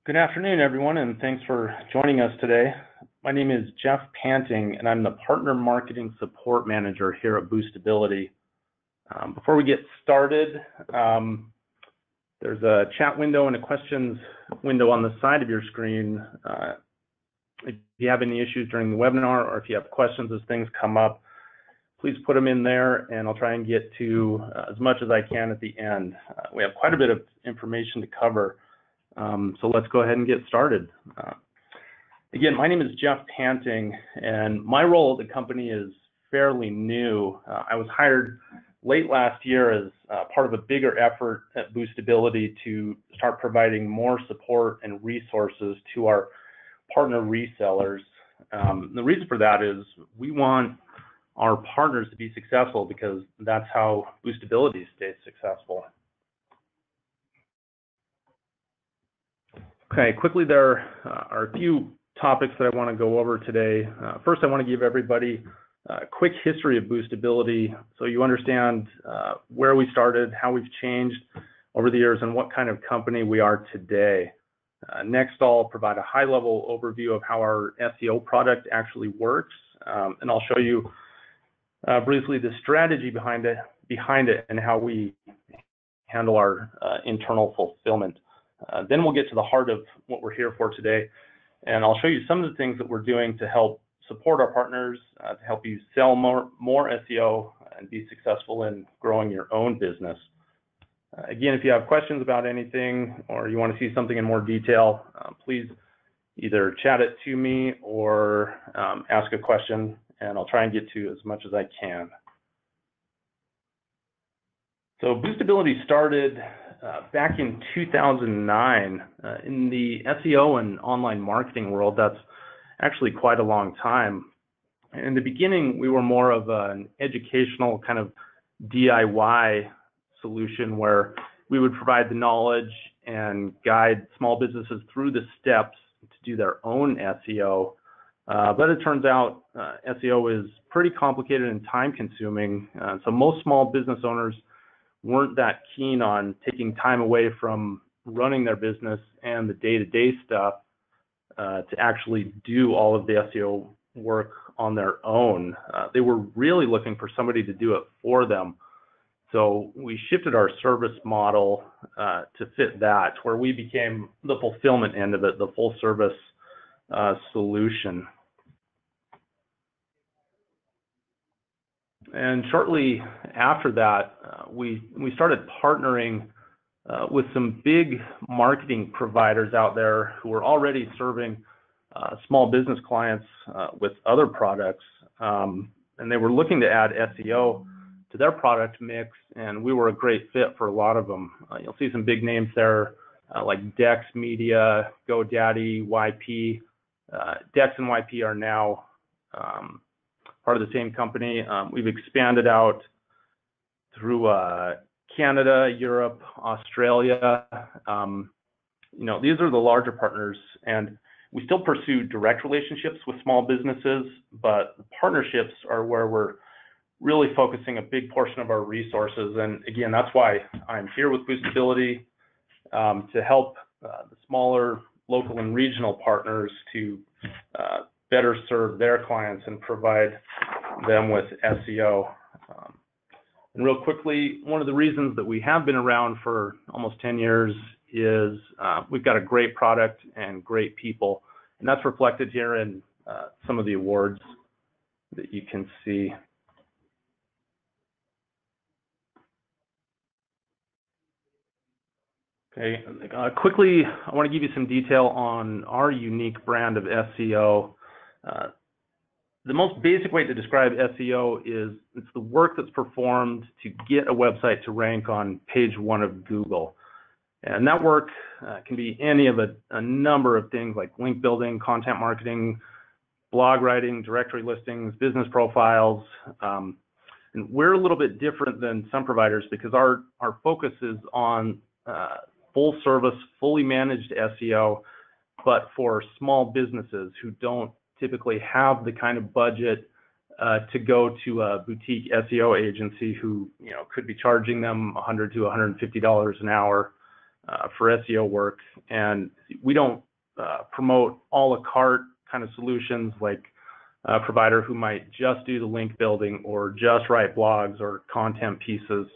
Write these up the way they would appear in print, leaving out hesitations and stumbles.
Good afternoon, everyone, and thanks for joining us today. My name is Jeff Panting, and I'm the Partner Marketing Support Manager here at Boostability. Before we get started, there's a chat window and a questions window on the side of your screen. If you have any issues during the webinar or if you have questions as things come up, please put them in there, and I'll try and get to as much as I can at the end. We have quite a bit of information to cover. So let's go ahead and get started. Again, my name is Jeff Panting, and my role at the company is fairly new. I was hired late last year as part of a bigger effort at Boostability to start providing more support and resources to our partner resellers. The reason for that is we want our partners to be successful because that's how Boostability stays successful. Okay, quickly, there are a few topics that I want to go over today. First, I want to give everybody a quick history of Boostability so you understand where we started, how we've changed over the years, and what kind of company we are today. Next, I'll provide a high-level overview of how our SEO product actually works, and I'll show you briefly the strategy behind it and how we handle our internal fulfillment. Then we'll get to the heart of what we're here for today, and I'll show you some of the things that we're doing to help support our partners, to help you sell more SEO and be successful in growing your own business. Again, if you have questions about anything or you want to see something in more detail, please either chat it to me or ask a question, and I'll try and get to as much as I can. So Boostability started back in 2009. In the SEO and online marketing world, that's actually quite a long time. In the beginning, we were more of an educational kind of DIY solution where we would provide the knowledge and guide small businesses through the steps to do their own SEO. But it turns out SEO is pretty complicated and time consuming. So most small business owners weren't that keen on taking time away from running their business and the day-to-day stuff to actually do all of the SEO work on their own. They were really looking for somebody to do it for them. So we shifted our service model to fit that, where we became the fulfillment end of it, the full service solution. And shortly after that, we started partnering with some big marketing providers out there who were already serving small business clients with other products, and they were looking to add SEO to their product mix, and we were a great fit for a lot of them. You'll see some big names there like Dex Media, GoDaddy, YP. Dex and YP are now part of the same company. We've expanded out through Canada, Europe, Australia. These are the larger partners, and we still pursue direct relationships with small businesses, but the partnerships are where we're really focusing a big portion of our resources. And again, that's why I'm here with Boostability, to help the smaller local and regional partners to better serve their clients and provide them with SEO. And real quickly, one of the reasons that we have been around for almost 10 years is we've got a great product and great people, and that's reflected here in some of the awards that you can see. Okay, quickly, I want to give you some detail on our unique brand of SEO. The most basic way to describe SEO is it's the work that's performed to get a website to rank on page 1 of Google. And that work can be any of a number of things like link building, content marketing, blog writing, directory listings, business profiles. And we're a little bit different than some providers because our focus is on full service, fully managed SEO, but for small businesses who don't typically have the kind of budget to go to a boutique SEO agency who could be charging them $100 to $150 an hour. for SEO work, and we don't promote a la carte kind of solutions like a provider who might just do the link building or just write blogs or content pieces.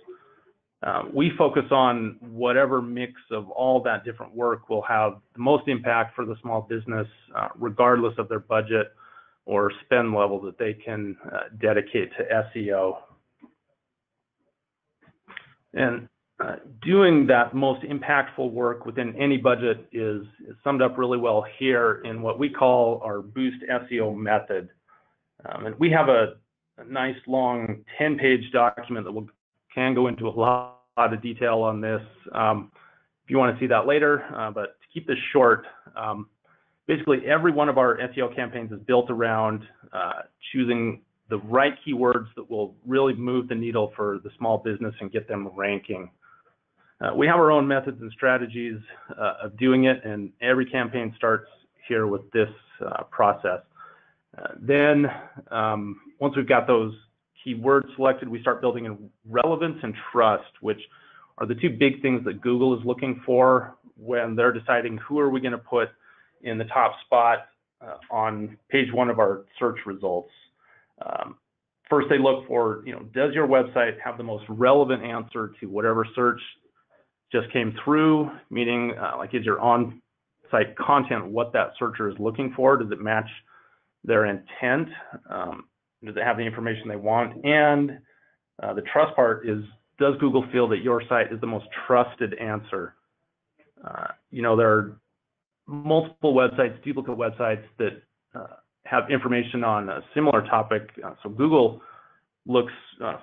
We focus on whatever mix of all that different work will have the most impact for the small business, regardless of their budget or spend level that they can dedicate to SEO. And doing that most impactful work within any budget is summed up really well here in what we call our Boost SEO method. And we have a nice long 10-page document that can go into a lot of detail on this if you want to see that later, but to keep this short, basically every one of our SEO campaigns is built around choosing the right keywords that will really move the needle for the small business and get them ranking. We have our own methods and strategies of doing it, and every campaign starts here with this process. Then once we've got those keywords selected, we start building in relevance and trust, which are the two big things that Google is looking for when they're deciding who are we going to put in the top spot on page 1 of our search results. First, they look for, does your website have the most relevant answer to whatever search just came through? Meaning, like, is your on-site content what that searcher is looking for? Does it match their intent? Does it have the information they want? And the trust part is, does Google feel that your site is the most trusted answer? There are multiple websites, duplicate websites that have information on a similar topic. So Google looks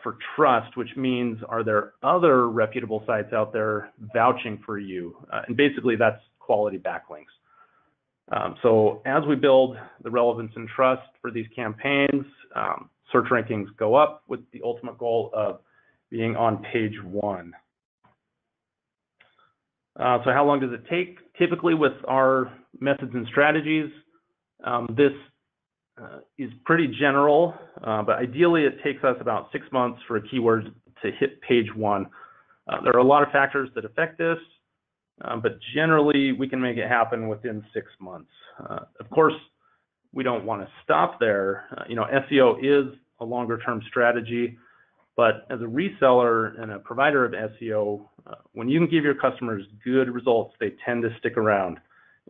for trust, which means, are there other reputable sites out there vouching for you? And basically that's quality backlinks. So as we build the relevance and trust for these campaigns, search rankings go up with the ultimate goal of being on page 1. So how long does it take? Typically with our methods and strategies, this is pretty general, but ideally it takes us about 6 months for a keyword to hit page 1. There are a lot of factors that affect this, but generally we can make it happen within 6 months. Of course, we don't want to stop there. SEO is a longer term strategy, but as a reseller and a provider of SEO, when you can give your customers good results, they tend to stick around.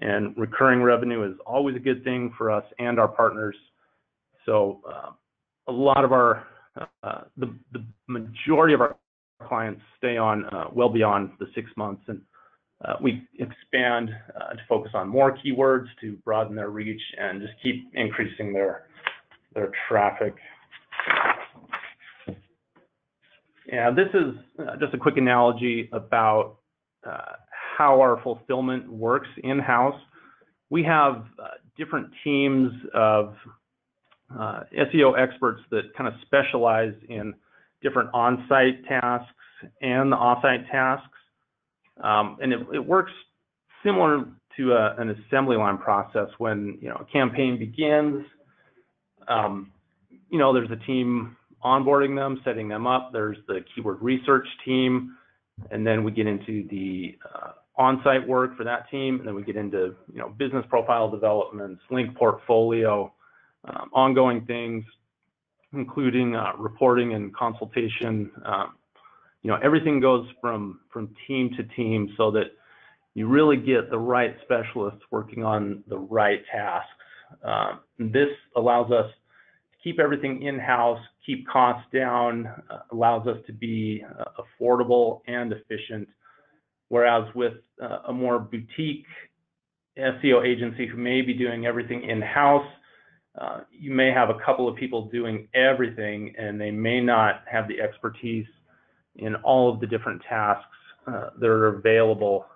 And recurring revenue is always a good thing for us and our partners. So a lot of our, the majority of our clients stay on well beyond the 6 months, and we expand to focus on more keywords to broaden their reach and just keep increasing their traffic. And this is just a quick analogy about how our fulfillment works in-house. We have different teams of SEO experts that kind of specialize in different on-site tasks and the off-site tasks. And it works similar to an assembly line process. When a campaign begins, there's a team onboarding them, setting them up. There's the keyword research team, and then we get into the on-site work for that team, and then we get into business profile developments, link portfolio, ongoing things, including reporting and consultation. Everything goes from team to team so that you really get the right specialists working on the right tasks. This allows us to keep everything in-house, keep costs down, allows us to be affordable and efficient. Whereas with a more boutique SEO agency who may be doing everything in-house, you may have a couple of people doing everything, and they may not have the expertise in all of the different tasks that are available.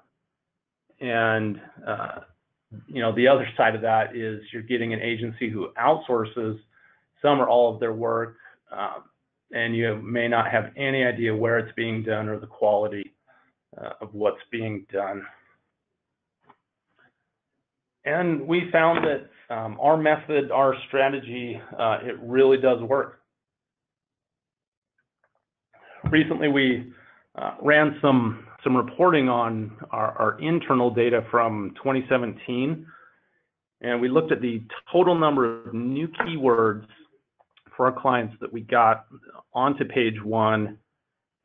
And the other side of that is you're getting an agency who outsources some or all of their work, and you may not have any idea where it's being done or the quality of what's being done. And we found that our method, our strategy, it really does work. Recently, we ran some some reporting on our internal data from 2017, and we looked at the total number of new keywords for our clients that we got onto page one,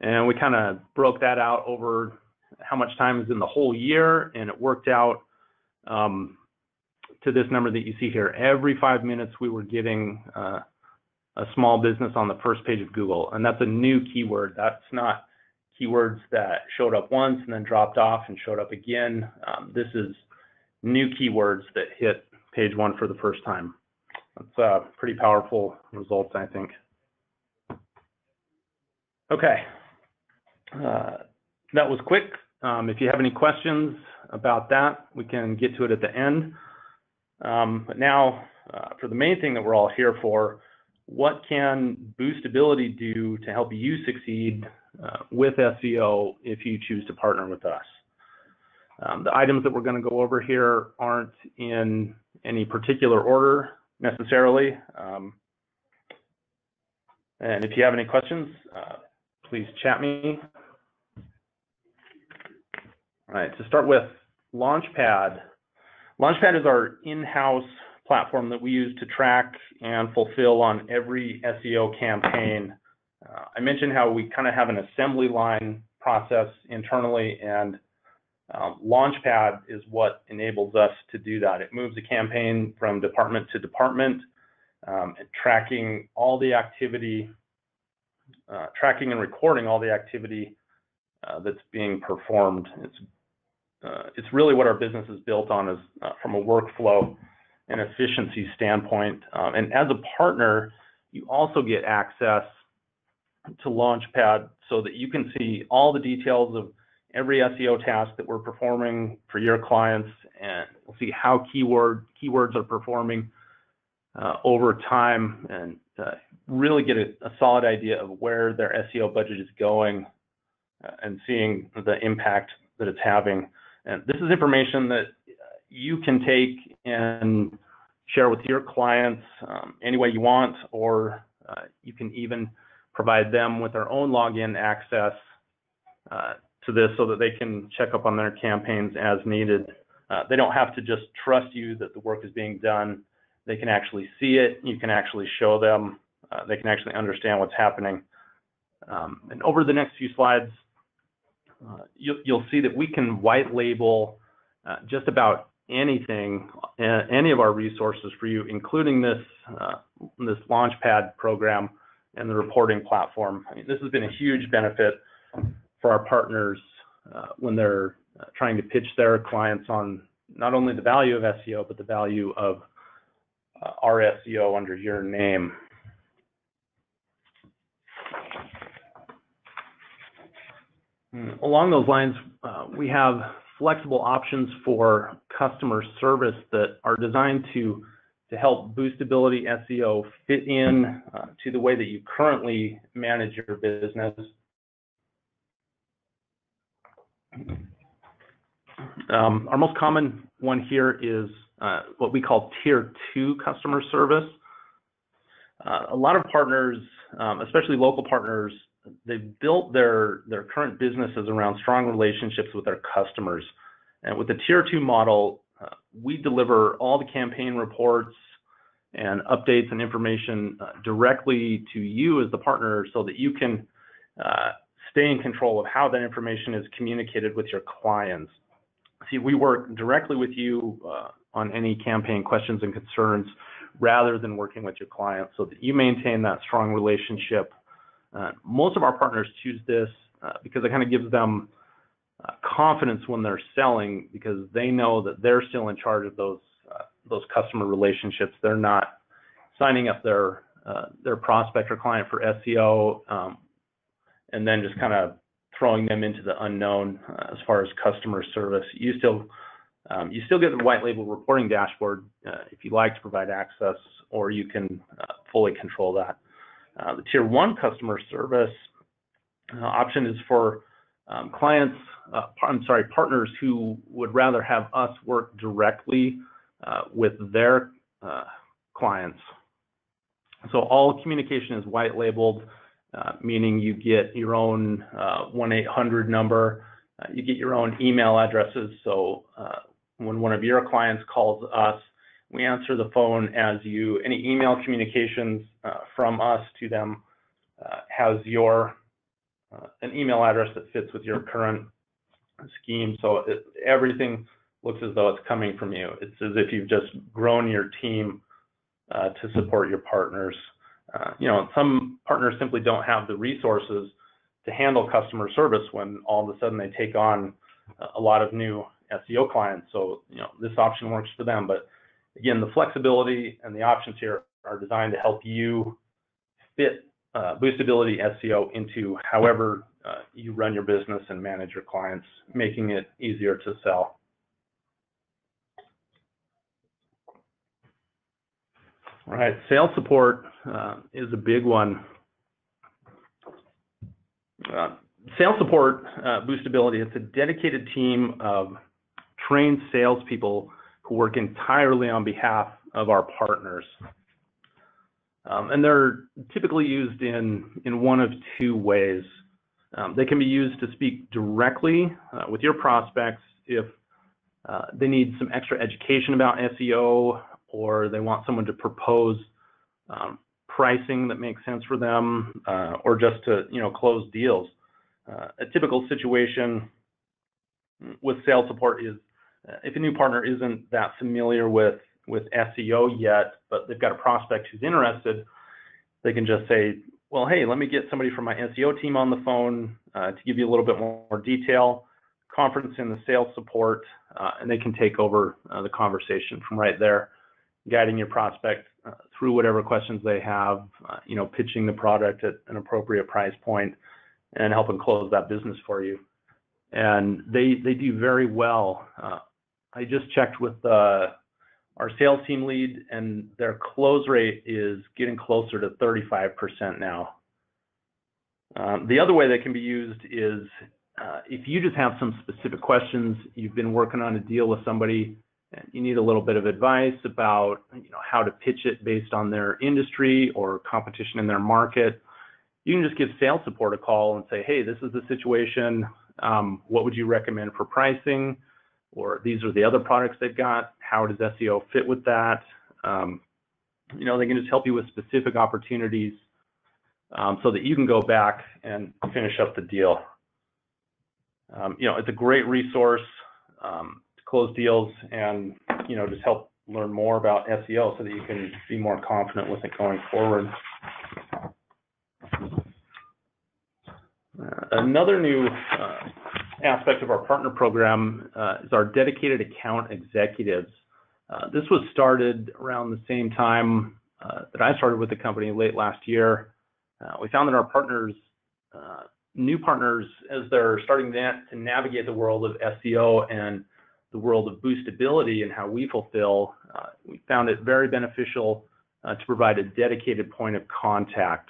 and we kind of broke that out over how much time is in the whole year, and it worked out to this number that you see here. Every 5 minutes we were getting a small business on the first page of Google, and that's a new keyword. That's not keywords that showed up once and then dropped off and showed up again. This is new keywords that hit page one for the first time. That's pretty powerful results, I think. Okay, that was quick. If you have any questions about that, we can get to it at the end. But now, for the main thing that we're all here for, what can Boostability do to help you succeed with SEO if you choose to partner with us? The items that we're going to go over here aren't in any particular order necessarily. And if you have any questions, please chat me. All right, to start with, Launchpad. Launchpad is our in-house platform that we use to track and fulfill on every SEO campaign. I mentioned how we kind of have an assembly line process internally, and Launchpad is what enables us to do that. It moves a campaign from department to department, and tracking all the activity, tracking and recording all the activity that's being performed. It's really what our business is built on, is from a workflow and efficiency standpoint. And as a partner, you also get access to Launchpad so that you can see all the details of every SEO task that we're performing for your clients, and you'll see how keywords are performing over time, and really get a solid idea of where their SEO budget is going and seeing the impact that it's having. And this is information that you can take and share with your clients any way you want, or you can even provide them with their own login access to this so that they can check up on their campaigns as needed. They don't have to just trust you that the work is being done. They can actually see it. You can actually show them. They can actually understand what's happening. And over the next few slides, you'll see that we can white label just about anything, any of our resources for you, including this Launchpad program and the reporting platform. I mean, this has been a huge benefit for our partners when they're trying to pitch their clients on not only the value of SEO, but the value of our SEO under your name. Along those lines, we have flexible options for customer service that are designed to help Boostability SEO fit in to the way that you currently manage your business. Our most common one here is what we call Tier 2 customer service. A lot of partners, especially local partners, they've built their current businesses around strong relationships with their customers. And with the Tier 2 model, we deliver all the campaign reports and updates and information directly to you as the partner, so that you can stay in control of how that information is communicated with your clients. See, we work directly with you on any campaign questions and concerns, rather than working with your clients, so that you maintain that strong relationship. Most of our partners choose this because it kind of gives them confidence when they're selling, because they know that they're still in charge of those customer relationships. They're not signing up their prospect or client for SEO and then just kind of throwing them into the unknown as far as customer service. You still get the white label reporting dashboard if you like to provide access, or you can fully control that. The Tier 1 customer service option is for partners who would rather have us work directly with their clients. So all communication is white labeled, meaning you get your own 1-800 number You get your own email addresses, so when one of your clients calls us, we answer the phone as you. Any email communications from us to them has an email address that fits with your current scheme, so everything looks as though it's coming from you. It's as if you've just grown your team to support your partners. Some partners simply don't have the resources to handle customer service when all of a sudden they take on a lot of new SEO clients. So, this option works for them. But again, the flexibility and the options here are designed to help you fit Boostability SEO into however you run your business and manage your clients, making it easier to sell. All right, sales support is a big one. Sales support, Boostability, it's a dedicated team of trained salespeople who work entirely on behalf of our partners. And they're typically used in one of two ways. They can be used to speak directly with your prospects if they need some extra education about SEO, or they want someone to propose pricing that makes sense for them, or just to close deals. A typical situation with sales support is if a new partner isn't that familiar with SEO yet, but they've got a prospect who's interested, they can just say, well, hey, let me get somebody from my SEO team on the phone to give you a little bit more detail, conference in the sales support, and they can take over the conversation from right there, guiding your prospect through whatever questions they have, pitching the product at an appropriate price point and helping close that business for you. And they do very well. I just checked with our sales team lead, and their close rate is getting closer to 35% now. The other way that can be used is if you just have some specific questions, you've been working on a deal with somebody, and you need a little bit of advice about how to pitch it based on their industry or competition in their market, you can just give sales support a call and say, hey, this is the situation. What would you recommend for pricing? Or these are the other products they've got. How does SEO fit with that? They can just help you with specific opportunities so that you can go back and finish up the deal. It's a great resource to close deals and, just help learn more about SEO so that you can be more confident with it going forward. Another new aspect of our partner program is our dedicated account executives. This was started around the same time that I started with the company late last year. We found that our partners, new partners, as they're starting to navigate the world of SEO and the world of Boostability and how we fulfill, we found it very beneficial to provide a dedicated point of contact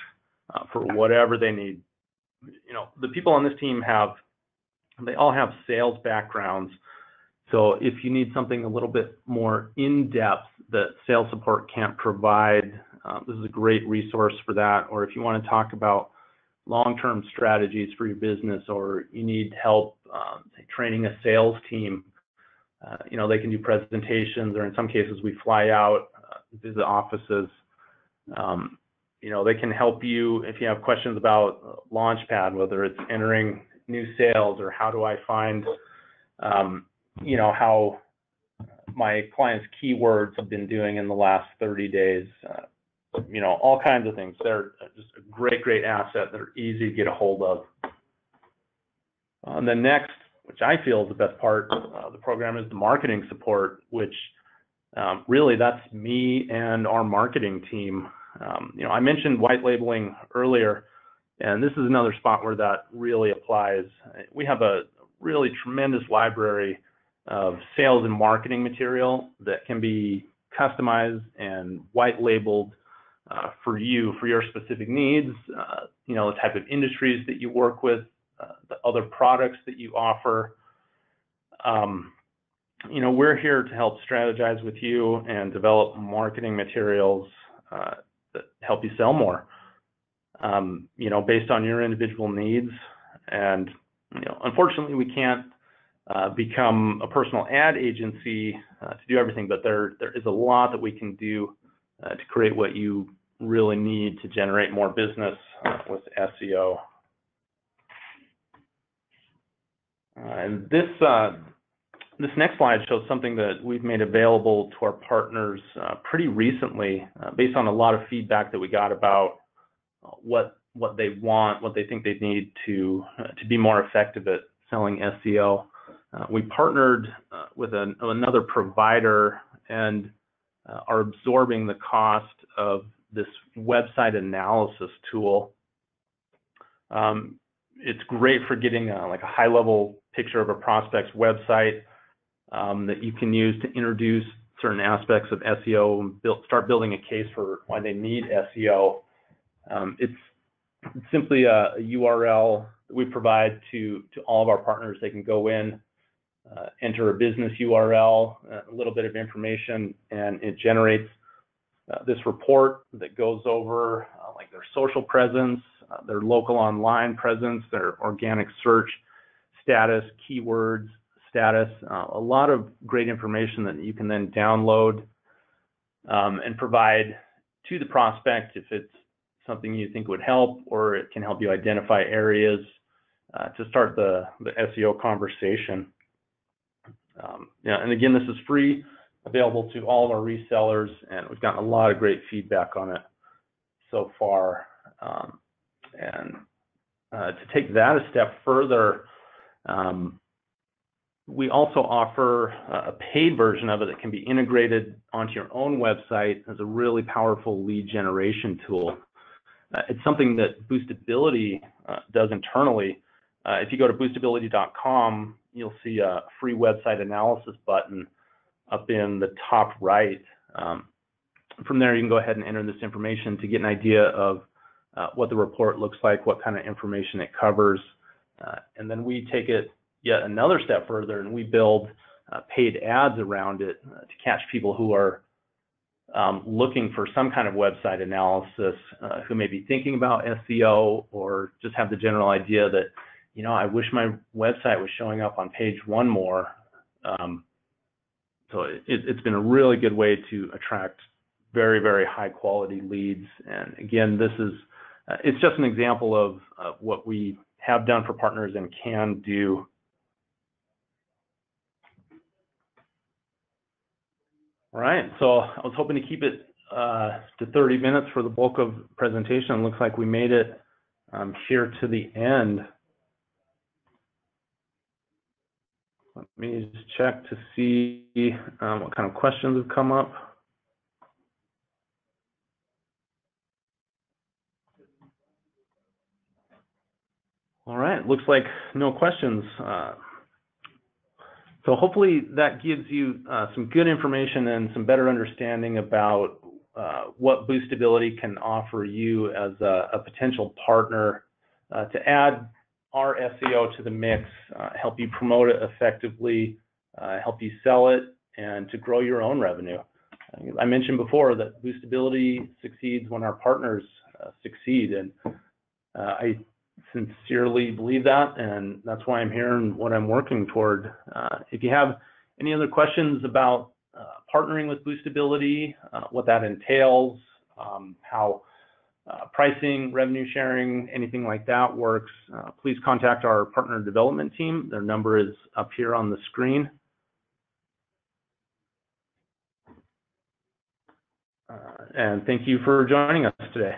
for whatever they need. The people on this team they all have sales backgrounds. So if you need something a little bit more in-depth that sales support can't provide, this is a great resource for that. Or if you want to talk about long-term strategies for your business, or you need help say, training a sales team, they can do presentations, or in some cases we fly out, visit offices. They can help you if you have questions about Launchpad, whether it's entering new sales or how do I find, how my clients' keywords have been doing in the last 30 days, all kinds of things. They're just a great asset that are easy to get a hold of. And then next, which I feel is the best part of the program, is the marketing support, which really that's me and our marketing team. I mentioned white labeling earlier, and this is another spot where that really applies. We have a really tremendous library of sales and marketing material that can be customized and white labeled for you, for your specific needs, the type of industries that you work with, the other products that you offer. We're here to help strategize with you and develop marketing materials that help you sell more, based on your individual needs. And Unfortunately, we can't become a personal ad agency to do everything, but there is a lot that we can do to create what you really need to generate more business with SEO. And this next slide shows something that we've made available to our partners pretty recently, based on a lot of feedback that we got about what they want, what they think they need to be more effective at selling SEO. We partnered with another provider and are absorbing the cost of this website analysis tool. It's great for getting like a high-level picture of a prospect's website that you can use to introduce certain aspects of SEO and start building a case for why they need SEO. It's simply a URL that we provide to all of our partners. They can go in, enter a business URL, a little bit of information, and it generates this report that goes over like their social presence, their local online presence, their organic search status, keywords status, a lot of great information that you can then download and provide to the prospect if it's something you think would help, or it can help you identify areas to start the SEO conversation. And again, this is free, available to all of our resellers, and we've gotten a lot of great feedback on it so far. To take that a step further, we also offer a paid version of it that can be integrated onto your own website as a really powerful lead generation tool. It's something that Boostability does internally. If you go to boostability.com, you'll see a free website analysis button up in the top right. From there, you can go ahead and enter this information to get an idea of what the report looks like, what kind of information it covers. And then we take it yet another step further, and we build paid ads around it to catch people who are looking for some kind of website analysis, who may be thinking about SEO or just have the general idea that, I wish my website was showing up on page one more. So it's been a really good way to attract very, very high quality leads. And again, this is, it's just an example of what we have done for partners and can do. All right, so I was hoping to keep it to 30 minutes for the bulk of the presentation. It looks like we made it here to the end. Let me just check to see what kind of questions have come up. All right, looks like no questions. So hopefully that gives you some good information and some better understanding about what Boostability can offer you as a potential partner to add our SEO to the mix, help you promote it effectively, help you sell it, and to grow your own revenue. I mentioned before that Boostability succeeds when our partners succeed, and I sincerely believe that, and that's why I'm here and what I'm working toward. If you have any other questions about partnering with Boostability, what that entails, how pricing, revenue sharing, anything like that works, please contact our partner development team. Their number is up here on the screen. And thank you for joining us today.